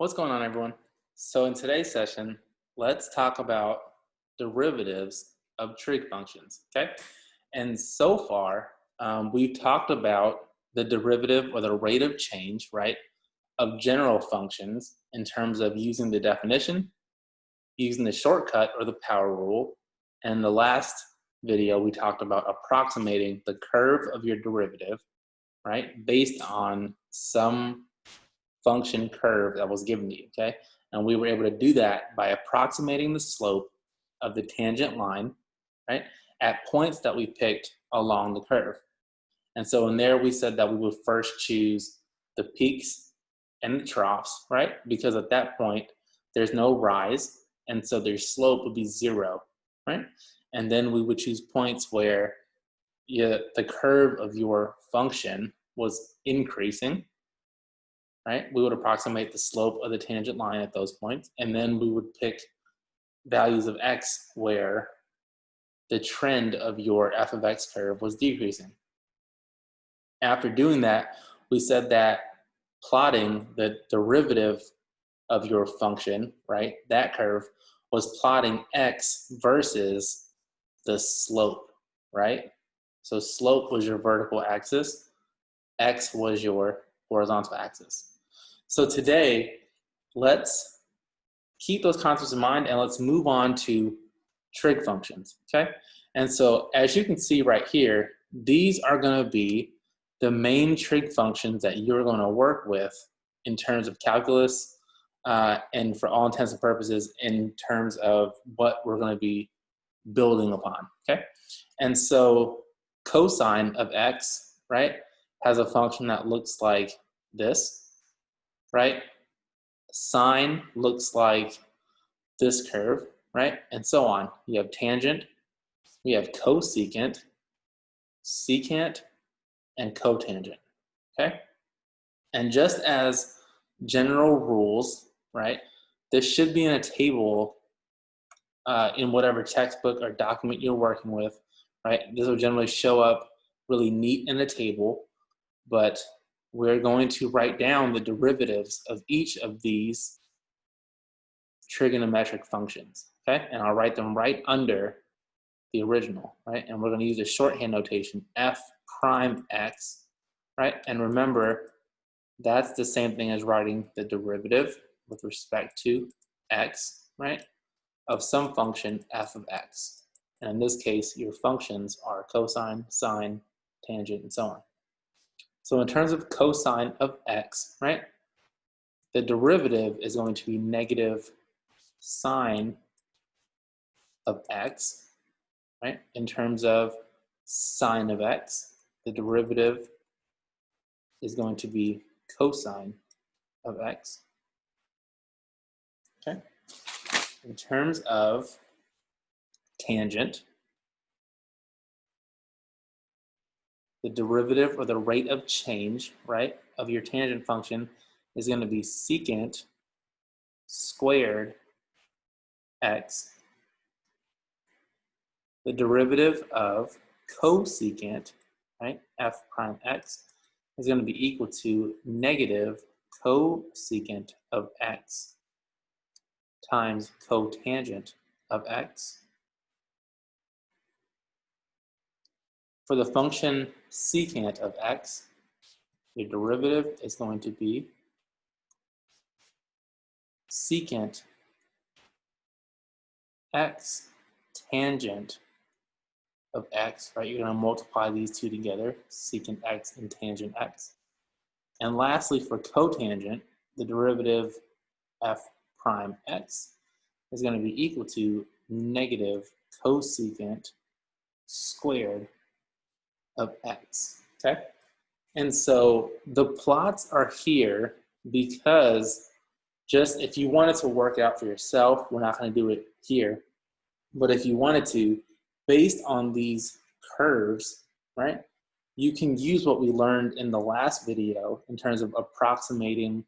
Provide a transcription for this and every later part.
What's going on, everyone? So in today's session, let's talk about derivatives of trig functions, okay? And so far, we've talked about the derivative or the rate of change, right, of general functions in terms of using the definition, using the shortcut or the power rule. And in the last video, we talked about approximating the curve of your derivative, right, based on some function curve that was given to you, okay? And we were able to do that by approximating the slope of the tangent line, right, at points that we picked along the curve. And so in there, we said that we would first choose the peaks and the troughs, right? Because at that point, there's no rise, and so their slope would be 0, right? And then we would choose points where the curve of your function was increasing, right? We would approximate the slope of the tangent line at those points, and then we would pick values of x where the trend of your f of x curve was decreasing. After doing that, we said that plotting the derivative of your function, right, that curve, was plotting x versus the slope, right? So slope was your vertical axis, x was your horizontal axis. So today, let's keep those concepts in mind and let's move on to trig functions, okay? And so as you can see right here, these are going to be the main trig functions that you're going to work with in terms of calculus and for all intents and purposes in terms of what we're going to be building upon, okay? And so cosine of x, right, has a function that looks like this, right? Sine looks like this curve, right? And so on. You have tangent, we have cosecant, secant, and cotangent, okay? And just as general rules, right, this should be in a table in whatever textbook or document you're working with, right? This will generally show up really neat in a table, but we're going to write down the derivatives of each of these trigonometric functions, okay? And I'll write them right under the original, right? And we're going to use a shorthand notation, f prime x, right? And remember, that's the same thing as writing the derivative with respect to x, right, of some function f of x. And in this case, your functions are cosine, sine, tangent, and so on. So in terms of cosine of x, right, the derivative is going to be negative sine of x, right? In terms of sine of x, the derivative is going to be cosine of x, okay? In terms of tangent, the derivative or the rate of change, right, of your tangent function is going to be secant squared x. The derivative of cosecant, right, f prime x, is going to be equal to negative cosecant of x times cotangent of x. For the function secant of x, your derivative is going to be secant x tangent of x, right? You're going to multiply these two together, secant x and tangent x. And lastly, for cotangent, the derivative f prime x is going to be equal to negative cosecant squared of x, okay? And so the plots are here because just if you wanted to work out for yourself, we're not going to do it here, but if you wanted to, based on these curves, right, you can use what we learned in the last video in terms of approximating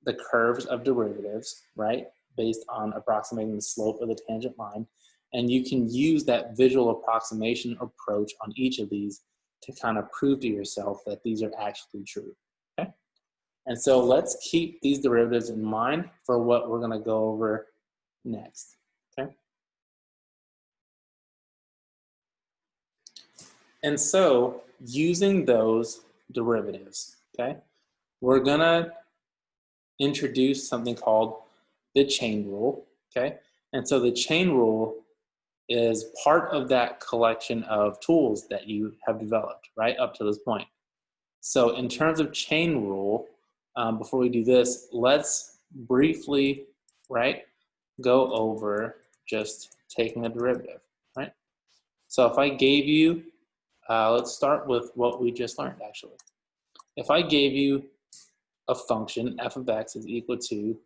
the curves of derivatives, right, based on approximating the slope of the tangent line. And you can use that visual approximation approach on each of these to kind of prove to yourself that these are actually true, okay? And so let's keep these derivatives in mind for what we're going to go over next. Okay. And so using those derivatives, okay, we're going to introduce something called the chain rule. Okay. And so the chain rule is part of that collection of tools that you have developed, right, up to this point. So in terms of chain rule, before we do this, let's briefly, right, go over just taking a derivative, right? So if I gave you, let's start with what we just learned actually. If I gave you a function, f of x is equal to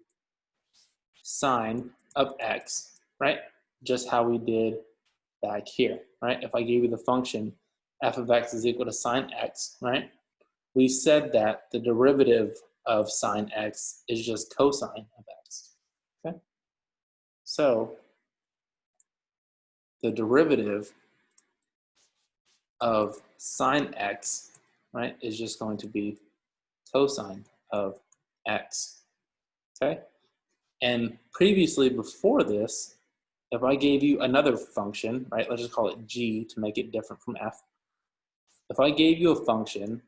sine of x, right? Just how we did back here, right? If I gave you the function f of x is equal to sine x, right? We said that the derivative of sine x is just cosine of x, okay? So the derivative of sine x, right, is just going to be cosine of x, okay? And previously, before this, if I gave you another function, right, let's just call it g to make it different from f. If I gave you a function,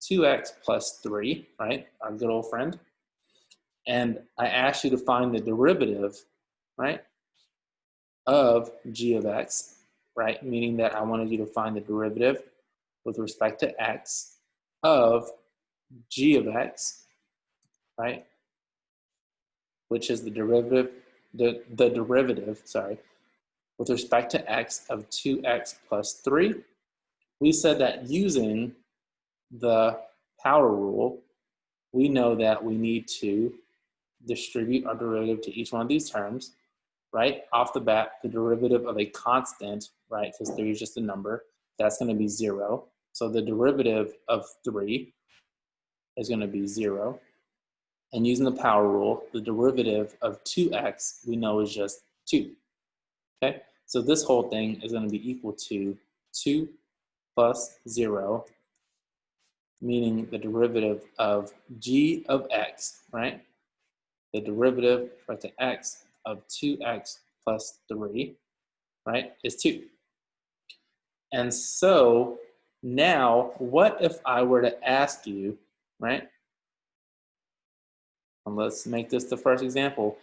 2x plus 3, right, our good old friend, and I asked you to find the derivative, right, of g of x, right, meaning that I wanted you to find the derivative with respect to x of g of x, right, which is the derivative, the derivative, sorry, with respect to x of 2x plus 3, we said that using the power rule, we know that we need to distribute our derivative to each one of these terms, right? Off the bat, the derivative of a constant, right, because 3 is just a number, that's going to be 0. So the derivative of 3 is going to be 0. And using the power rule, the derivative of 2x we know is just 2. Okay? So this whole thing is going to be equal to 2 plus 0, meaning the derivative of g of x, right? The derivative right to x of 2x plus 3, right, is 2. And so now, what if I were to ask you, right? And let's make this the first example.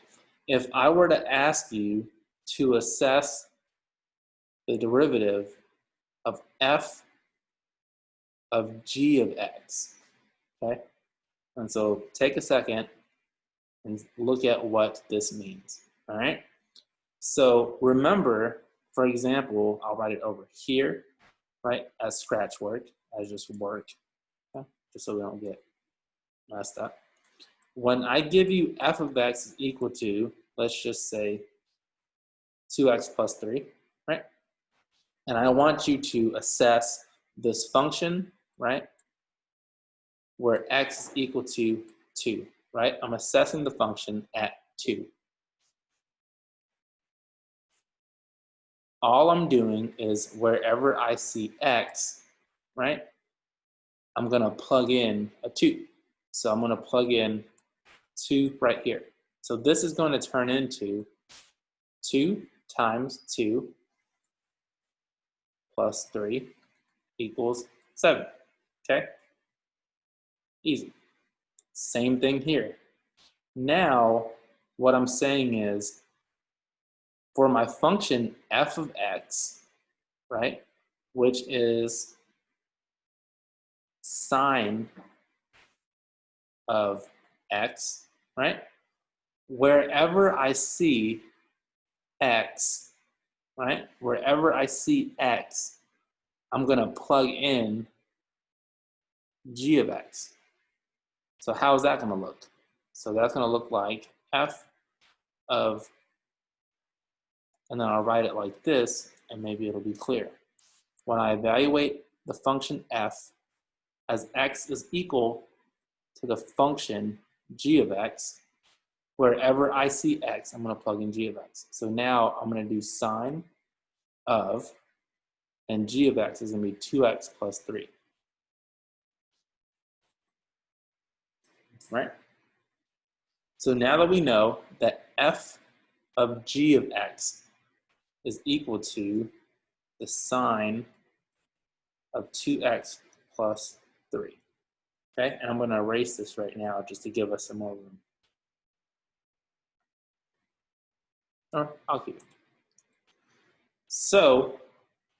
If I were to ask you to assess the derivative of f of g of x, okay? And so take a second and look at what this means, all right? So remember, for example, I'll write it over here, right, as scratch work, as just work, okay? Just so we don't get messed up. When I give you f of x is equal to, let's just say 2x plus 3, right? And I want you to assess this function, right, where x is equal to 2, right? I'm assessing the function at 2. All I'm doing is wherever I see x, right, I'm going to plug in a 2. So I'm going to plug in 2 right here. So this is going to turn into 2 times 2 plus 3 equals 7, okay? Easy. Same thing here. Now, what I'm saying is, for my function f of x, right, which is sine of x, right, wherever I see x, right, wherever I see x, I'm going to plug in g of x. So how is that going to look? So that's going to look like f of, and then I'll write it like this, and maybe it'll be clear. When I evaluate the function f as x is equal to the function g of x, wherever I see x, I'm going to plug in g of x. So now I'm going to do sine of, and g of x is going to be 2x plus 3. right? So now that we know that f of g of x is equal to the sine of 2x plus 3, okay? And I'm going to erase this right now just to give us some more room. Or I'll keep it. So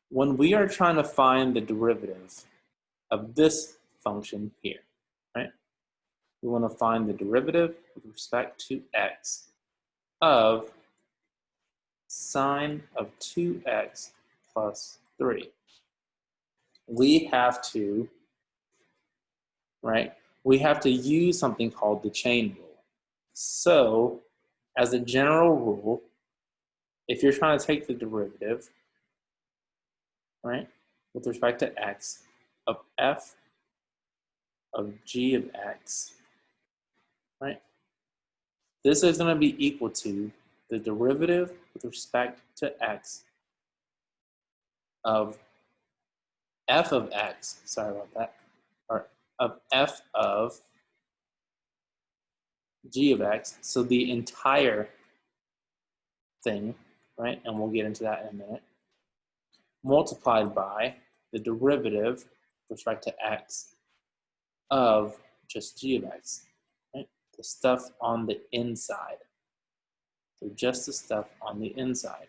when we are trying to find the derivative of this function here, right? We want to find the derivative with respect to x of sine of 2x plus 3. We have to, right? We have to use something called the chain rule. So as a general rule, if you're trying to take the derivative, right, with respect to x of f of g of x, right, this is going to be equal to the derivative with respect to x of f of x, sorry about that, or of f of g of x, so the entire thing, right, and we'll get into that in a minute, multiplied by the derivative with respect to x of just g of x, right, the stuff on the inside. So just the stuff on the inside.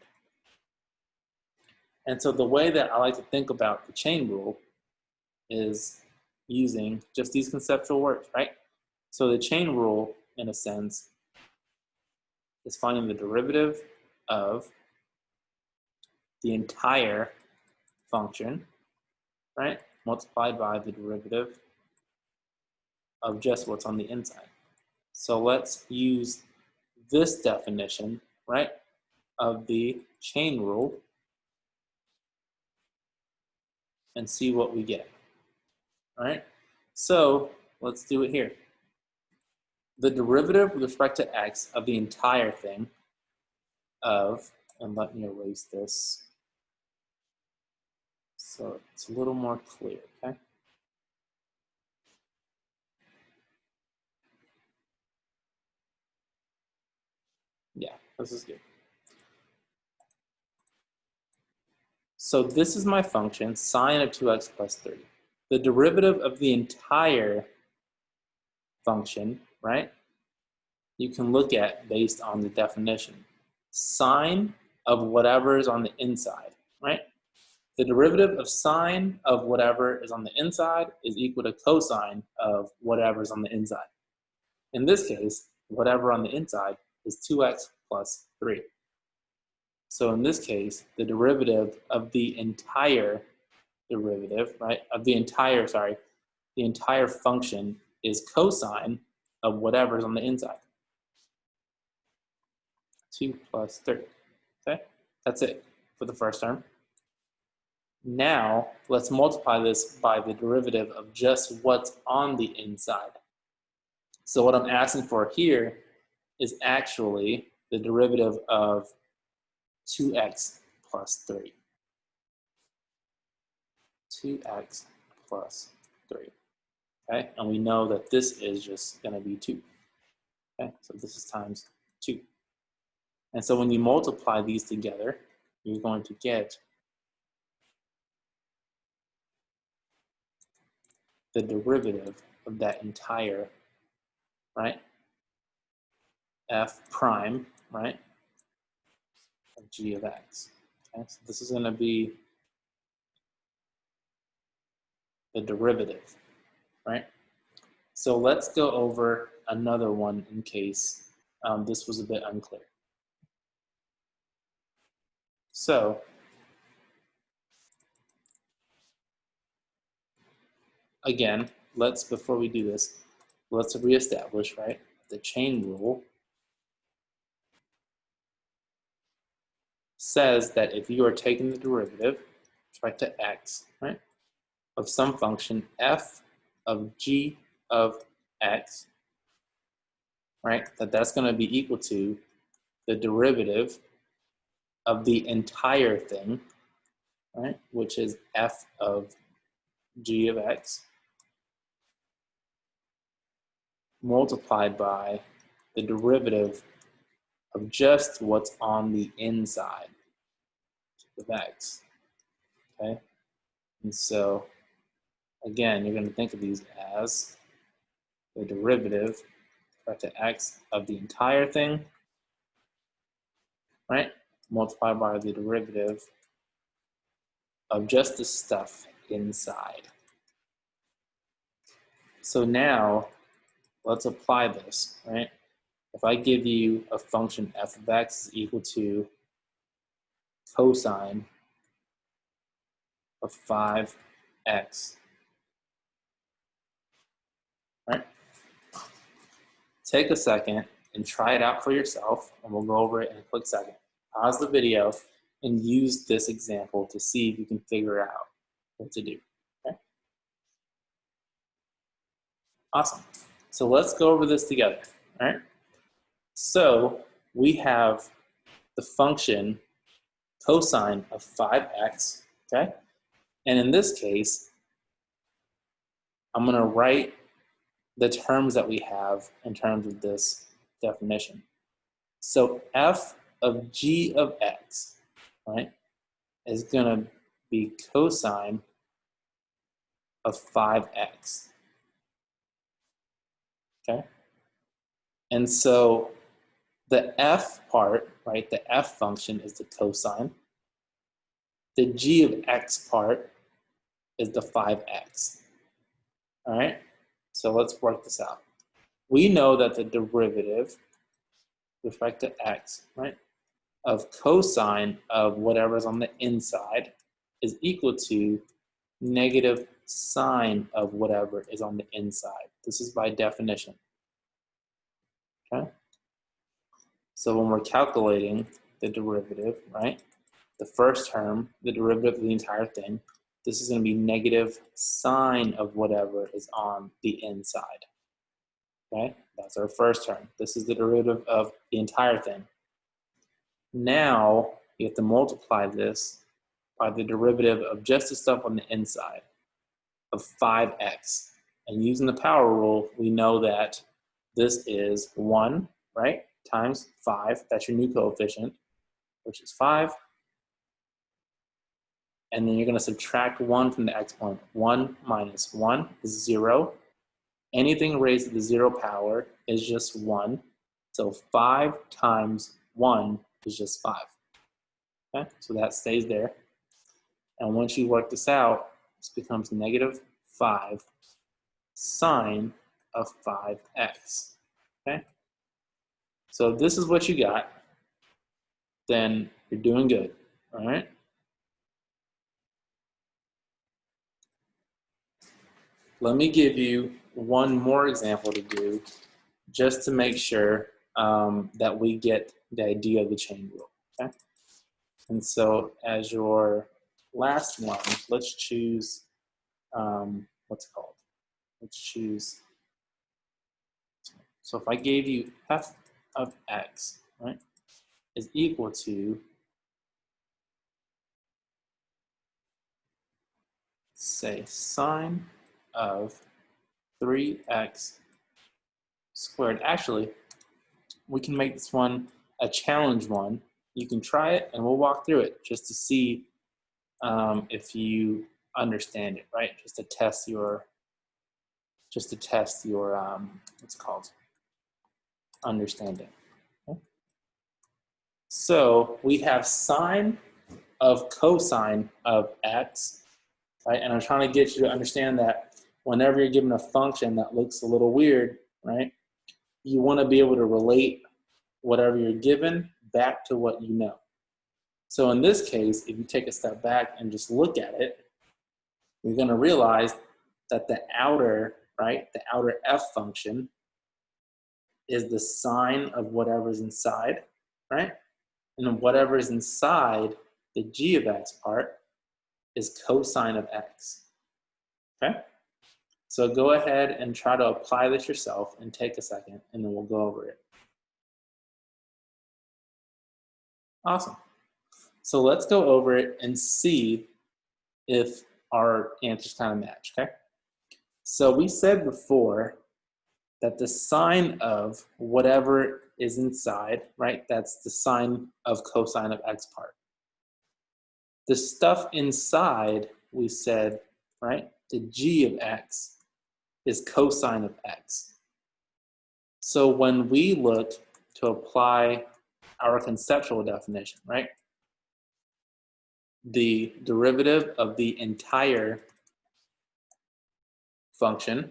And so the way that I like to think about the chain rule is using just these conceptual words, right? So the chain rule, in a sense, is finding the derivative of the entire function, right, multiplied by the derivative of just what's on the inside. So let's use this definition, right, of the chain rule and see what we get. All right, so let's do it here. The derivative with respect to x of the entire thing of, and let me erase this so it's a little more clear, okay? Yeah, this is good. So this is my function, sine of 2x plus 3. The derivative of the entire function, right, you can look at based on the definition. Sine of whatever is on the inside, right? The derivative of sine of whatever is on the inside is equal to cosine of whatever is on the inside. In this case, whatever on the inside is 2x plus 3. So in this case, the derivative of the entire derivative, right, of the entire, the entire function is cosine of whatever's on the inside. 2 plus 3, okay? That's it for the first term. Now, let's multiply this by the derivative of just what's on the inside. So what I'm asking for here is actually the derivative of 2x plus 3. 2x plus 3, okay? And we know that this is just going to be 2, okay? So this is times 2. And so when you multiply these together, you're going to get the derivative of that entire, right, f prime, right, of g of x. Okay? So this is going to be the derivative, right? So let's go over another one in case this was a bit unclear. So again, before we do this, let's reestablish, right, the chain rule says that if you are taking the derivative with respect to x, right, of some function f of g of x, right, that's going to be equal to the derivative of the entire thing, right, which is f of g of x, multiplied by the derivative of just what's on the inside of x, okay? And so, again, you're going to think of these as the derivative to x of the entire thing, right? Multiplied by the derivative of just the stuff inside. So now, let's apply this, right? If I give you a function f of x is equal to cosine of 5x, right? Take a second and try it out for yourself, and we'll go over it in a quick second. Pause the video and use this example to see if you can figure out what to do, okay? Awesome. So let's go over this together, all right? So we have the function cosine of 5x, okay? And in this case, I'm going to write the terms that we have in terms of this definition. So f of g of x, right, is going to be cosine of 5x, okay? And so the f part, right, the f function is the cosine. The g of x part is the 5x, all right? So let's work this out. We know that the derivative with respect to x, right, of cosine of whatever's on the inside is equal to negative sine of whatever is on the inside. This is by definition, okay? So when we're calculating the derivative, right, the first term, the derivative of the entire thing, this is going to be negative sine of whatever is on the inside, okay? That's our first term. This is the derivative of the entire thing. Now, you have to multiply this by the derivative of just the stuff on the inside of 5x. And using the power rule, we know that this is 1, right, times 5. That's your new coefficient, which is 5. And then you're going to subtract 1 from the exponent. 1 minus 1 is 0. Anything raised to the 0 power is just 1. So 5 times 1 is just 5. Okay, so that stays there. And once you work this out, this becomes negative 5 sine of 5x. Okay? So if this is what you got, then you're doing good. All right? Let me give you one more example to do just to make sure that we get the idea of the chain rule. Okay? And so as your last one, let's choose, what's it called? Let's choose, so if I gave you f of x, right, is equal to, say, sine of 3x squared. Actually, we can make this one a challenge one. You can try it and we'll walk through it just to see if you understand it, right? Just to test your what's it called, understanding. Okay. So we have sine of cosine of x, right? And I'm trying to get you to understand that whenever you're given a function that looks a little weird, right, you want to be able to relate whatever you're given back to what you know. So in this case, if you take a step back and just look at it, you're going to realize that the outer, right, the outer f function is the sine of whatever's inside, right? And then whatever is inside the g of x part is cosine of x, okay? So go ahead and try to apply this yourself and take a second, and then we'll go over it. Awesome. So let's go over it and see if our answers kind of match, okay? So we said before that the sine of whatever is inside, right, that's the sine of cosine of x part. The stuff inside, we said, right, the g of x is cosine of x. So when we look to apply our conceptual definition, right, the derivative of the entire function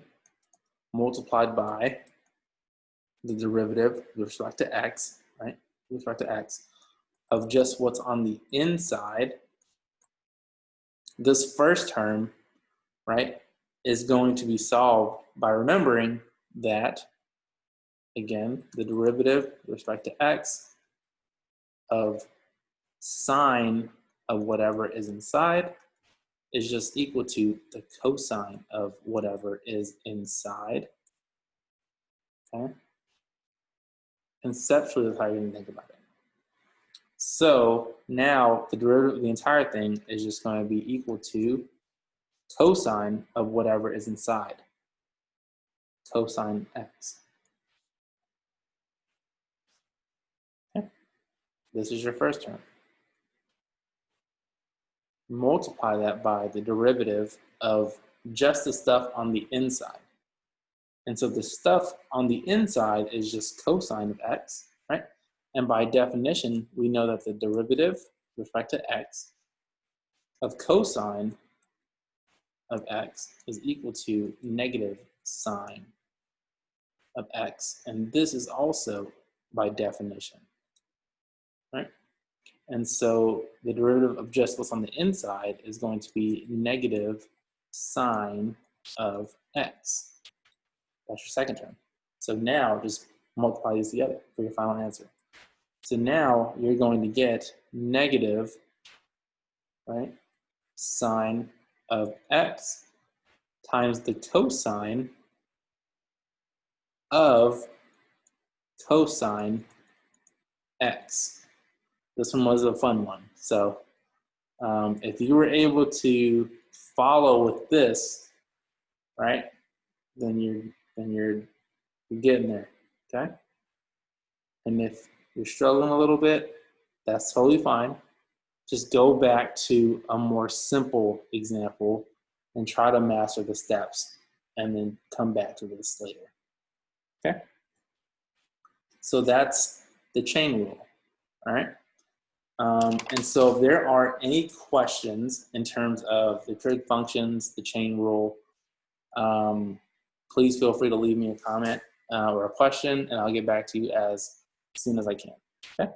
multiplied by the derivative with respect to x, right, with respect to x, of just what's on the inside, this first term, right, is going to be solved by remembering that, again, the derivative with respect to x of sine of whatever is inside is just equal to the cosine of whatever is inside. Okay? Conceptually, that's how you're going to think about it. So now the derivative of the entire thing is just going to be equal to cosine of whatever is inside, cosine x. Okay? This is your first term. Multiply that by the derivative of just the stuff on the inside. And so the stuff on the inside is just cosine of x, right? And by definition, we know that the derivative with respect to x of cosine of x is equal to negative sine of x. And this is also by definition, right? And so the derivative of just what's on the inside is going to be negative sine of x. That's your second term. So now just multiply these together for your final answer. So now you're going to get negative, right, sine of x times the cosine of cosine x. This one was a fun one. So if you were able to follow with this, right, then you're getting there, okay? And if you're struggling a little bit, that's totally fine. Just go back to a more simple example and try to master the steps and then come back to this later, okay? So that's the chain rule, all right? And so if there are any questions in terms of the trig functions, the chain rule, please feel free to leave me a comment or a question, and I'll get back to you as soon as I can, okay?